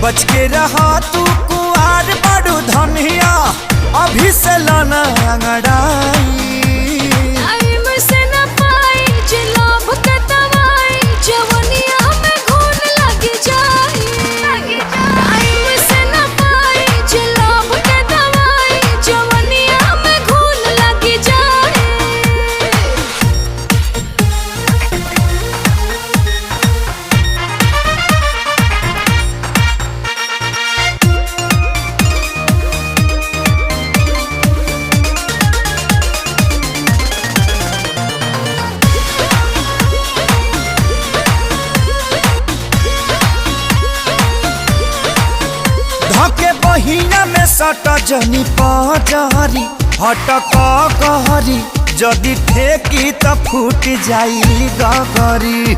बच के रहा तू कुआर बड़ू धनिया अभी से लाना अंगड़ाई। टाइम से न पाई जे लोभ के दवाई जवनिया में घून लग जाई। टाइम से न पाई जे लोभ के दवाई जवनिया में घून लग जाई। धके बहिना में सट जनी पजारी हटक कहरी जदि ठेकी त फूट जाई गगरी।